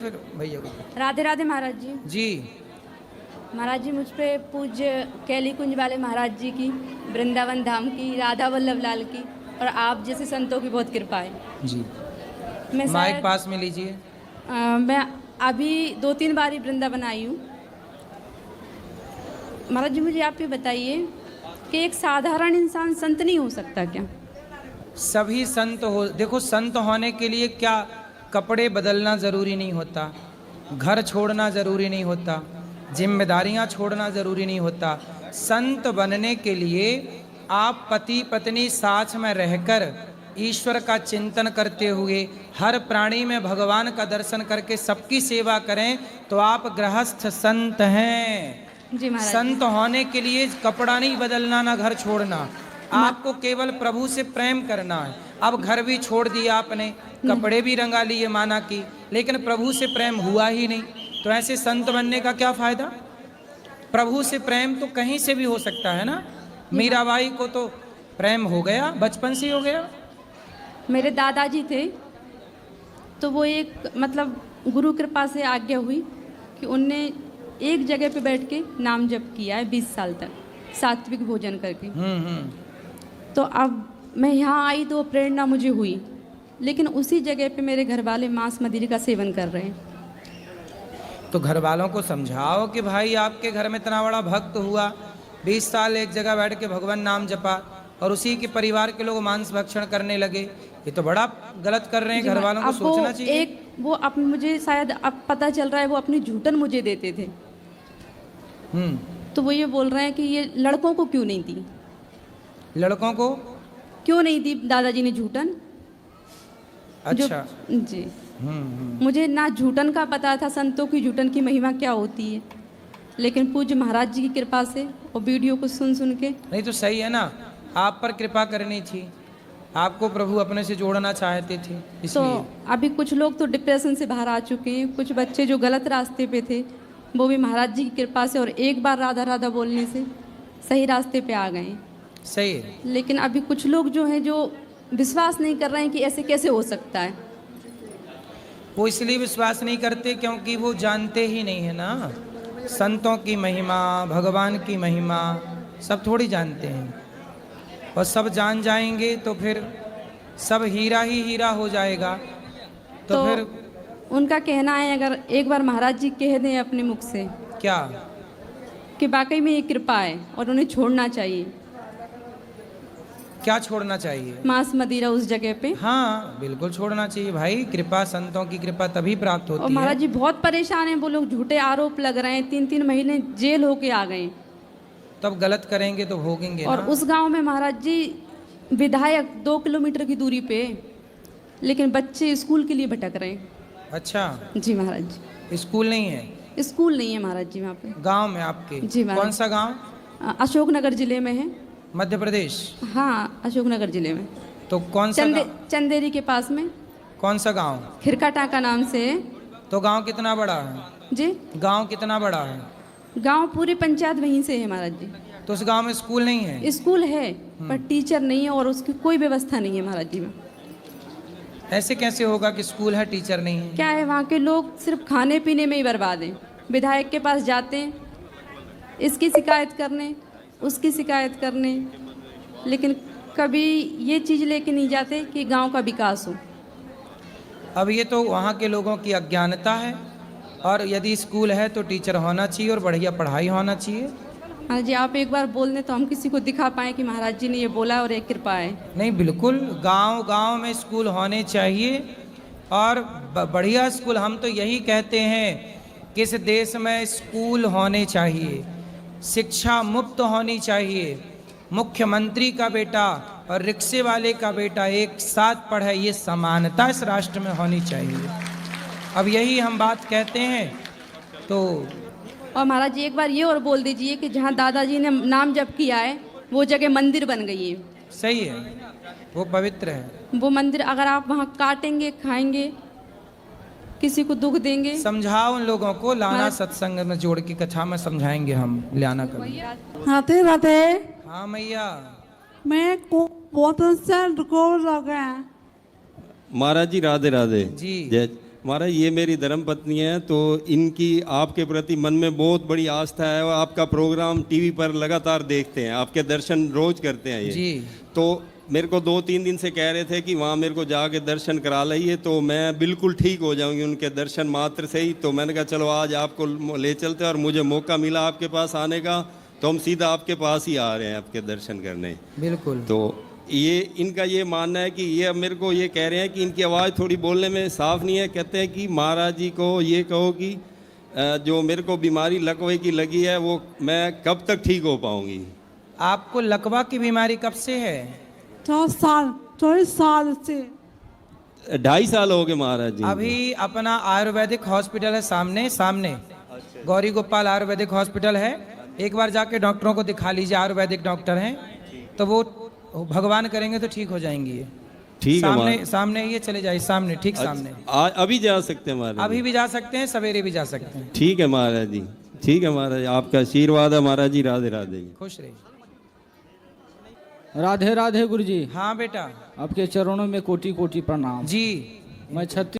फिर भैया को। राधे राधे महाराज जी। जी महाराज जी, मुझ पे पूज्य कैली कुंज वाले महाराज जी की, वृंदावन धाम की, राधा वल्लभ लाल की और आप जैसे संतों की बहुत कृपा है। जी मैं माइक पास में लीजिए। मैं अभी 2-3 बार ही वृंदावन आई हूँ। महाराज जी, मुझे आप ये बताइए कि एक साधारण इंसान संत नहीं हो सकता क्या? सभी संत हो, देखो संत होने के लिए क्या कपड़े बदलना ज़रूरी नहीं होता, घर छोड़ना ज़रूरी नहीं होता, जिम्मेदारियां छोड़ना ज़रूरी नहीं होता। संत बनने के लिए आप पति पत्नी साथ में रहकर ईश्वर का चिंतन करते हुए हर प्राणी में भगवान का दर्शन करके सबकी सेवा करें तो आप गृहस्थ संत हैं। जी महाराज। संत होने के लिए कपड़ा नहीं बदलना, ना घर छोड़ना, आपको केवल प्रभु से प्रेम करना है। अब घर भी छोड़ दिया आपने, कपड़े भी रंगा लिए माना की, लेकिन प्रभु से प्रेम हुआ ही नहीं, तो ऐसे संत बनने का क्या फायदा? प्रभु से प्रेम तो कहीं से भी हो सकता है ना। मीराबाई को तो प्रेम हो गया, बचपन से हो गया। मेरे दादाजी थे तो वो एक मतलब गुरु कृपा से आज्ञा हुई कि उनने एक जगह पे बैठ के नाम जप किया है 20 साल तक, सात्विक भोजन करके। तो अब मैं यहाँ आई तो प्रेरणा मुझे हुई, लेकिन उसी जगह पे मेरे घर वाले मांस मदिरे का सेवन कर रहे हैं। तो घर वालों को समझाओ कि भाई आपके घर में इतना बड़ा भक्त हुआ, 20 साल एक जगह बैठ के भगवान नाम जपा और उसी के परिवार के लोग मांस भक्षण करने लगे, ये तो बड़ा गलत कर रहे हैं। घर वालों को सोचना चाहिए। मुझे शायद अब पता चल रहा है, वो अपनी झूठन मुझे देते थे। तो वो ये बोल रहे हैं कि ये लड़कों को क्यों नहीं दी, लड़कों को क्यों नहीं दी दादाजी ने झूठन। अच्छा जी। मुझे ना झूठन का पता था, संतों की झूठन की महिमा क्या होती है, लेकिन पूज्य महाराज जी की कृपा से और वीडियो को सुन सुन के। नहीं तो सही है ना, आप पर कृपा करनी थी, आपको प्रभु अपने से जोड़ना चाहते थे इसलिए। तो अभी कुछ लोग तो डिप्रेशन से बाहर आ चुके हैं, कुछ बच्चे जो गलत रास्ते पे थे वो भी महाराज जी की कृपा से और एक बार राधा राधा बोलने से सही रास्ते पे आ गए हैं। सही है। लेकिन अभी कुछ लोग जो हैं जो विश्वास नहीं कर रहे हैं कि ऐसे कैसे हो सकता है। वो इसलिए विश्वास नहीं करते क्योंकि वो जानते ही नहीं है ना संतों की महिमा, भगवान की महिमा सब थोड़ी जानते हैं। और सब जान जाएंगे तो फिर सब हीरा ही हीरा हो जाएगा। तो फिर उनका कहना है, अगर एक बार महाराज जी कह दें अपने मुख से क्या कि वाकई में ये कृपा है और उन्हें छोड़ना चाहिए। क्या छोड़ना चाहिए? मांस मदिरा उस जगह पे। हाँ बिल्कुल छोड़ना चाहिए भाई, कृपा संतों की कृपा तभी प्राप्त होती है। और महाराज जी बहुत परेशान हैं, वो लोग झूठे आरोप लग रहे हैं, 3-3 महीने जेल होके आ गए। तब गलत करेंगे तो भोगेंगे और ना। उस गांव में महाराज जी विधायक 2 किलोमीटर की दूरी पे, लेकिन बच्चे स्कूल के लिए भटक रहे हैं। अच्छा जी महाराज जी। स्कूल नहीं है? स्कूल नहीं है महाराज जी वहाँ पे। गांव में आपके? जी महाराज। कौन सा गांव? अशोकनगर जिले में है। मध्य प्रदेश? हाँ, अशोकनगर जिले में। तो कौन सा चंदेरी के पास में। कौन सा गांव? खिरका टाका नाम से है। तो गांव कितना बड़ा है? जी, गांव कितना बड़ा है? गांव पूरी पंचायत वहीं से है महाराज जी। तो उस गांव में स्कूल नहीं है? स्कूल है पर टीचर नहीं है और उसकी कोई व्यवस्था नहीं है महाराज जी में। ऐसे कैसे होगा कि स्कूल है टीचर नहीं है? क्या है, वहाँ के लोग सिर्फ खाने पीने में ही बर्बाद हैं। विधायक के पास जाते हैं इसकी शिकायत करने, उसकी शिकायत करने, लेकिन कभी ये चीज़ लेके नहीं जाते कि गांव का विकास हो। अब ये तो वहाँ के लोगों की अज्ञानता है, और यदि स्कूल है तो टीचर होना चाहिए और बढ़िया पढ़ाई होना चाहिए। हाँ जी, आप एक बार बोल दें तो हम किसी को दिखा पाएँ कि महाराज जी ने ये बोला और एक कृपा है। नहीं बिल्कुल, गांव गांव में स्कूल होने चाहिए और बढ़िया स्कूल। हम तो यही कहते हैं कि इस देश में स्कूल होने चाहिए, शिक्षा मुफ्त होनी चाहिए, मुख्यमंत्री का बेटा और रिक्शे वाले का बेटा एक साथ पढ़े, ये समानता इस राष्ट्र में होनी चाहिए। अब यही हम बात कहते हैं। तो और महाराज जी एक बार ये और बोल दीजिए कि जहाँ दादाजी ने नाम जप किया है वो जगह मंदिर बन गई है। सही है, वो पवित्र है। वो मंदिर अगर आप वहाँ काटेंगे, खाएंगे, किसी को दुख देंगे। समझाओ उन लोगों को, लाना सत्संग में जोड़ के कथा में समझाएंगे हम, लाना कभी। राधे राधे। हाँ मैया। मैं बहुत से रुको लगा। महाराज जी राधे राधे जी। जय महाराज ये मेरी धर्मपत्नी है, तो इनकी आपके प्रति मन में बहुत बड़ी आस्था है और आपका प्रोग्राम टीवी पर लगातार देखते हैं, आपके दर्शन रोज करते हैं ये जी। तो मेरे को 2-3 दिन से कह रहे थे कि वहाँ मेरे को जाके दर्शन करा लाइए, तो मैं बिल्कुल ठीक हो जाऊंगी उनके दर्शन मात्र से ही। तो मैंने कहा चलो आज आपको ले चलते हैं, और मुझे मौका मिला आपके पास आने का, तो हम सीधा आपके पास ही आ रहे हैं आपके दर्शन करने। बिल्कुल। तो ये इनका ये मानना है कि ये अब मेरे को ये कह रहे हैं कि इनकी आवाज़ थोड़ी बोलने में साफ नहीं है। कहते हैं कि महाराज जी को ये कहो कि जो मेरे को बीमारी लकवे की लगी है वो मैं कब तक ठीक हो पाऊंगी। आपको लकवा की बीमारी कब से है? 24 साल से। 2.5 साल हो गए महाराज जी। अभी अपना आयुर्वेदिक हॉस्पिटल है सामने सामने, गौरी गोपाल आयुर्वेदिक हॉस्पिटल है, एक बार जाके डॉक्टरों को दिखा लीजिए, आयुर्वेदिक डॉक्टर हैं, तो वो भगवान करेंगे तो ठीक हो जाएंगी ये। ठीक है सामने सामने ये चले जाइए, सामने ठीक सामने। अभी जा सकते हैं महाराज? अभी भी जा सकते हैं, सवेरे भी जा सकते हैं। ठीक है महाराज जी, ठीक है महाराज, आपका आशीर्वाद है महाराज जी। राधे राधे। खुश रहिए। राधे राधे गुरु जी। हाँ बेटा। आपके चरणों में कोटि कोटि प्रणाम जी। मैं 36